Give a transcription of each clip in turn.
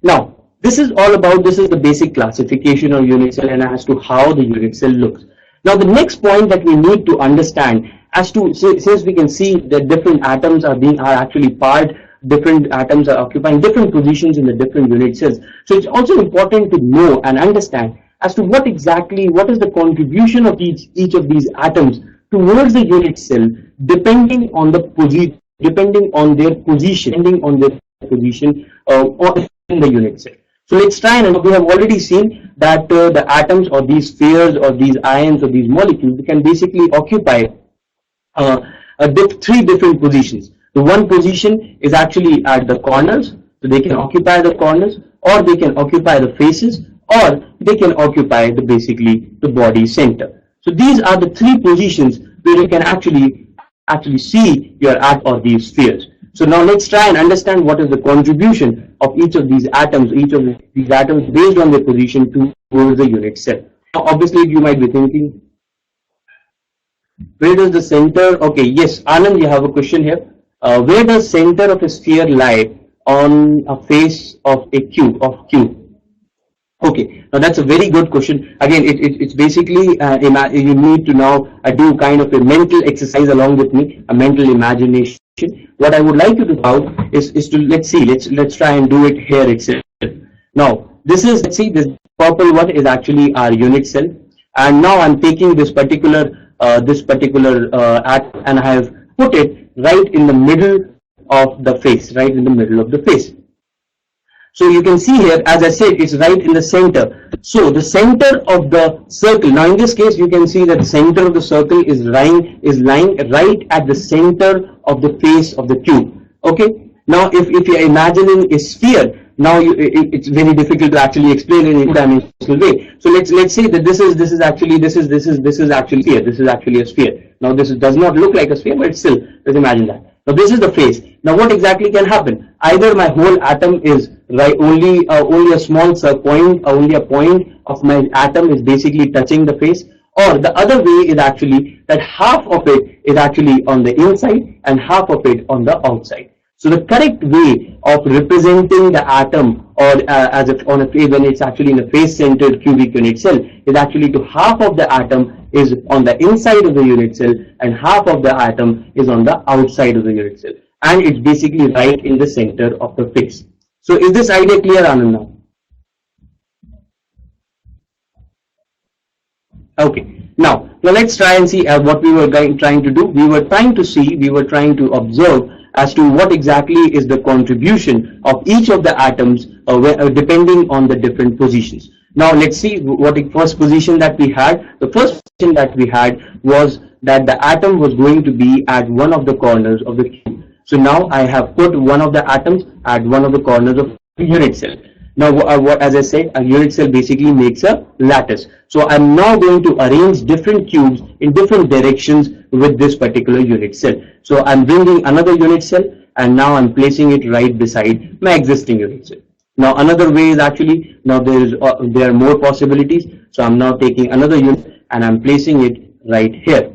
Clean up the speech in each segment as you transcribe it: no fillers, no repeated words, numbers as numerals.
Now, this is all about, this is the basic classification of unit cell and as to how the unit cell looks. Now, the next point that we need to understand, as to, since we can see that different atoms are actually part, different atoms are occupying different positions in the different unit cells. So it's also important to know and understand as to what is the contribution of each of these atoms towards the unit cell, depending on their position in the unit cell. So let's try, and we have already seen that the atoms or these spheres or these ions or these molecules can basically occupy three different positions. The one position is actually at the corners, so they can occupy the corners, or they can occupy the faces, or they can occupy basically the body center. So these are the three positions where you can actually see your atom or these spheres. So now let's try and understand what is the contribution of each of these atoms based on their position towards the unit cell. Now obviously you might be thinking, where does the center, okay, yes, Anand, you have a question here. Where does center of a sphere lie on a face of a cube, Okay, now that's a very good question. Again, it's basically, you need to now do kind of a mental exercise along with me, a mental imagination. What I would like you to do is to, let's try and do it here itself. Now, this is, let's see, this purple one is actually our unit cell. And now I'm taking this particular atom and I have put it right in the middle of the face, So you can see here, as I said, it's right in the center. So the center of the circle, now in this case you can see that the center of the circle is lying right at the center of the face of the cube. Okay. Now if you're imagining a sphere, now it's very difficult to actually explain in a two-dimensional way. So let's say that this is actually a sphere. Now this does not look like a sphere, but still, let's imagine that. Now this is the face. Now what exactly can happen? Either my whole atom is only a small point, only a point of my atom is basically touching the face, or the other way is actually that half of it is actually on the inside and half of it on the outside. So the correct way of representing the atom, or as if on a face, when it's actually in a face-centered cubic unit cell, is actually to half of the atom is on the inside of the unit cell and half of the atom is on the outside of the unit cell, and it's basically right in the center of the face. So is this idea clear, Anand, now? Okay. Now let's try and see what we were trying to do. We were trying to observe as to what exactly is the contribution of each of the atoms depending on the different positions. Now let's see what the first position that we had. The first position that we had was that the atom was going to be at one of the corners of the cube. So now I have put one of the atoms at one of the corners of the unit cell. Now, as I said, a unit cell basically makes a lattice. So I'm now going to arrange different cubes in different directions with this particular unit cell. So I'm bringing another unit cell and now I'm placing it right beside my existing unit cell. Now another way is actually, now there are more possibilities. So I'm now taking another unit and I'm placing it right here.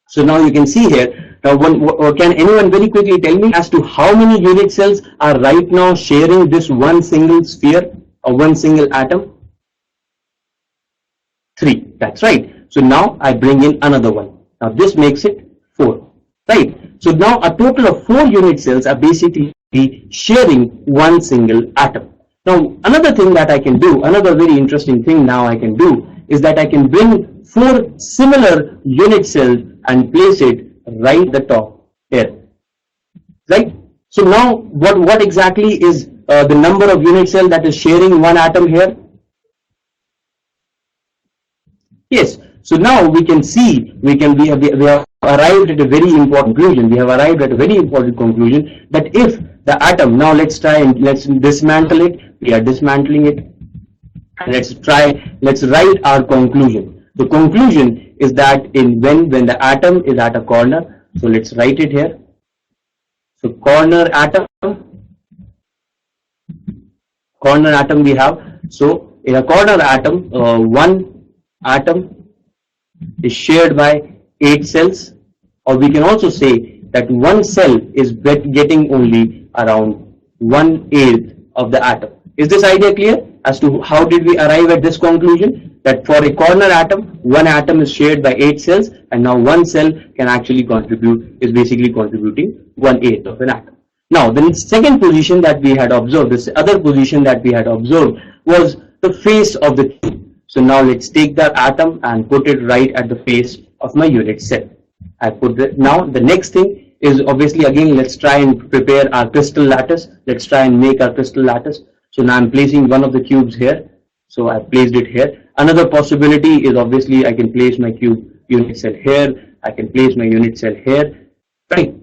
So now you can see here. Now, can anyone very quickly tell me as to how many unit cells are right now sharing this one single sphere or one single atom? 3. That's right. So now I bring in another one. Now this makes it 4. Right. So now a total of 4 unit cells are basically sharing one single atom. Now another thing that I can do, another very interesting thing now I can do is that I can bring 4 similar unit cells and place it right at the top here, right? So now what exactly is the number of unit cell that is sharing one atom here? Yes. So now we can see we have arrived at a very important conclusion. We have arrived at a very important conclusion that if the atom, now let's dismantle it. We are dismantling it. Let's write our conclusion. The conclusion is that when the atom is at a corner, so let's write it here. So corner atom we have. So in a corner atom, one atom is shared by 8 cells, or we can also say that one cell is getting only around 1/8 of the atom. Is this idea clear as to how did we arrive at this conclusion? That for a corner atom, one atom is shared by 8 cells, and now one cell can actually contribute, is basically contributing 1/8 of an atom. Now, the second position that we had observed, this other position that we had observed was the face of the cube. So now let's take the atom and put it right at the face of my unit cell. I put it. Now the next thing is obviously again let's try and prepare our crystal lattice. Let's try and make our crystal lattice. So now I'm placing one of the cubes here. So I placed it here. Another possibility is obviously I can place my cube unit cell here. I can place my unit cell here. Right.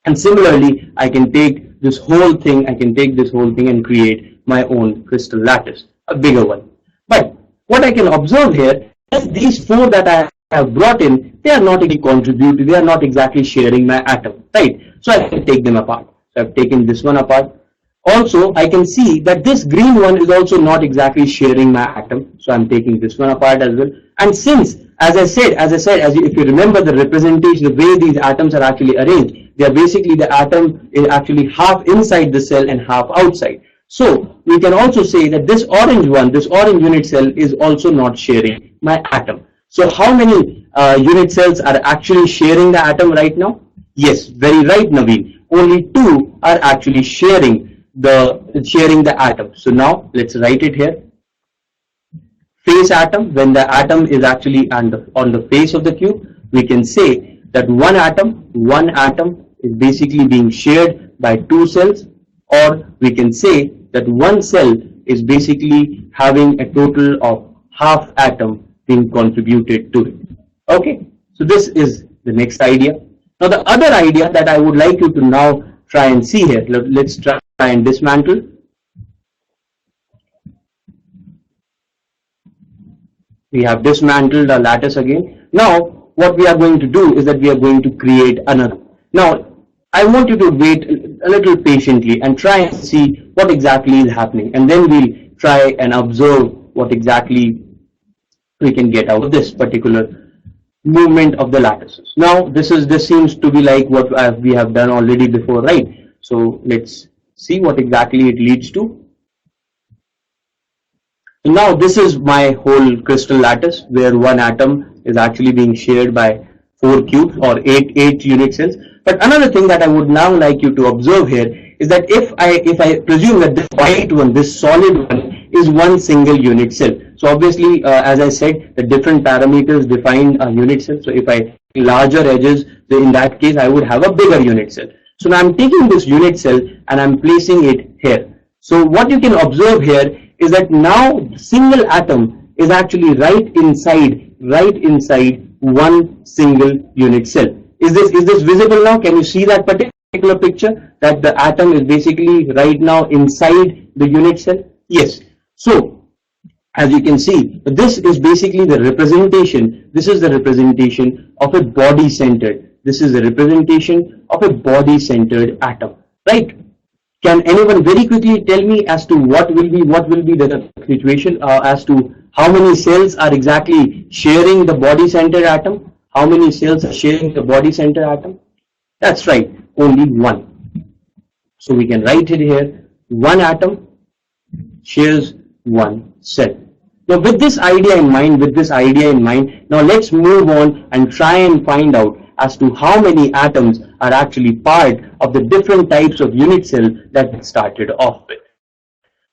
And similarly, I can take this whole thing. I can take this whole thing and create my own crystal lattice, a bigger one. But what I can observe here is these four that I have brought in, they are not really contributing, they are not exactly sharing my atom, right? So I can take them apart. So I've taken this one apart. Also, I can see that this green one is also not exactly sharing my atom. So I'm taking this one apart as well. And since, as I said, if you remember the representation, the way these atoms are actually arranged, they are basically the atom is actually half inside the cell and half outside. So we can also say that this orange one, this orange unit cell is also not sharing my atom. So how many unit cells are actually sharing the atom right now? Yes, very right, Naveen. Only 2 are actually sharing the atom. So now let's write it here. Face atom, when the atom is actually on the face of the cube, we can say that one atom is basically being shared by 2 cells, or we can say that one cell is basically having a total of half atom being contributed to it. Okay, so this is the next idea. Now the other idea that I would like you to now try and see here, let's try and dismantle. We have dismantled our lattice again. Now what we are going to do is that we are going to create another. Now I want you to wait a little patiently and try and see what exactly is happening, and then we'll try and observe what exactly we can get out of this particular movement of the lattices. Now this seems to be like what we have done already before, right? So let's see what exactly it leads to. Now this is my whole crystal lattice where one atom is actually being shared by 4 cubes or 8 unit cells. But another thing that I would now like you to observe here is that if I presume that this white one, this solid one, is one single unit cell. So obviously, as I said, the different parameters define a unit cell. So if I larger edges, then in that case I would have a bigger unit cell. So now I'm taking this unit cell and I'm placing it here. So what you can observe here is that now single atom is actually right inside one single unit cell. Is this visible now? Can you see that particular picture, that the atom is basically right now inside the unit cell? Yes. So as you can see, this is basically the representation. This is the representation of a body-centered. This is the representation of a body-centered atom, right? Can anyone very quickly tell me as to what will be the situation as to how many cells are exactly sharing the body-centered atom? How many cells are sharing the body-centered atom? That's right, only one. So we can write it here. One atom shares one cell. Now with this idea in mind, now let's move on and try and find out as to how many atoms are actually part of the different types of unit cell that we started off with.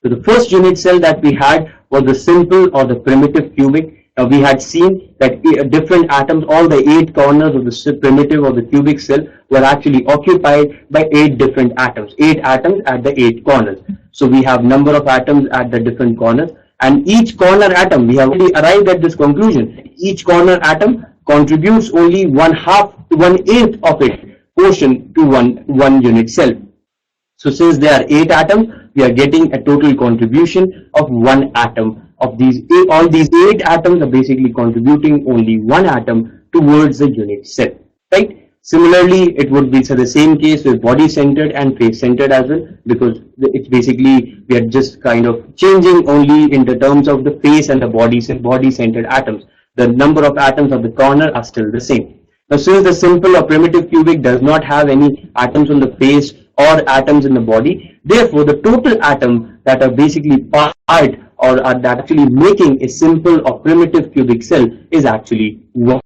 So the first unit cell that we had was the simple or the primitive cubic. Now we had seen that different atoms, all the 8 corners of the primitive or the cubic cell were actually occupied by 8 different atoms. 8 atoms at the 8 corners. So we have number of atoms at the different corners, and each corner atom, we have already arrived at this conclusion, each corner atom contributes only 1/8 of its portion to one unit cell. So since there are 8 atoms, we are getting a total contribution of 1 atom. Of these, all these 8 atoms are basically contributing only 1 atom towards the unit cell, right? Similarly, it would be the same case with body-centered and face-centered as well, because it's basically, we are just kind of changing only in the terms of the face and the body-centered atoms. The number of atoms of the corner are still the same. Now, since the simple or primitive cubic does not have any atoms on the face or atoms in the body. Therefore, the total atom that are basically part or are that actually making a simple or primitive cubic cell is actually 1.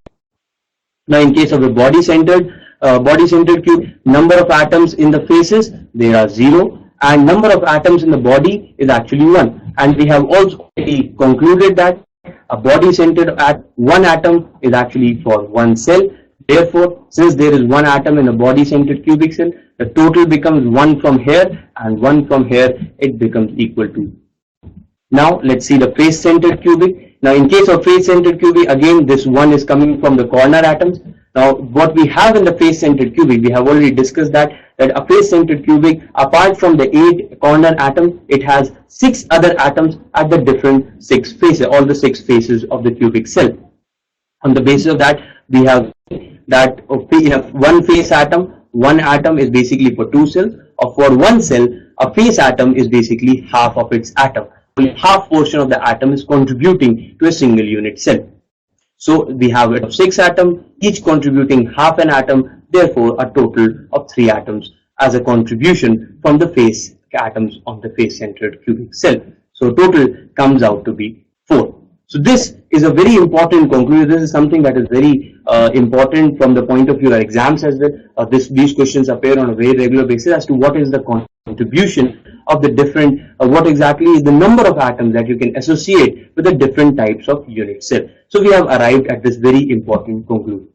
Now, in case of a body-centered cube, number of atoms in the faces, there are 0, and number of atoms in the body is actually 1. And we have also already concluded that a body-centered at 1 atom is actually for 1 cell. Therefore, since there is 1 atom in a body-centered cubic cell, the total becomes 1 from here and 1 from here. It becomes equal to. Now, let's see the face-centered cubic. Now, in case of face-centered cubic, again, this 1 is coming from the corner atoms. Now, what we have in the face-centered cubic, we have already discussed that a face-centered cubic, apart from the 8 corner atoms, it has 6 other atoms at the different 6 faces, all the 6 faces of the cubic cell. On the basis of that, we have that we have 1 face atom. 1 atom is basically for 2 cells, or for 1 cell, a face atom is basically half of its atom. Only half portion of the atom is contributing to a single unit cell. So we have 6 atoms, each contributing half an atom, therefore a total of 3 atoms as a contribution from the face atoms of the face-centered cubic cell. So total comes out to be 4. So this is a very important conclusion. This is something that is very important from the point of view of exams as well. These questions appear on a very regular basis as to what is the contribution of the different, what exactly is the number of atoms that you can associate with the different types of unit cell. So we have arrived at this very important conclusion.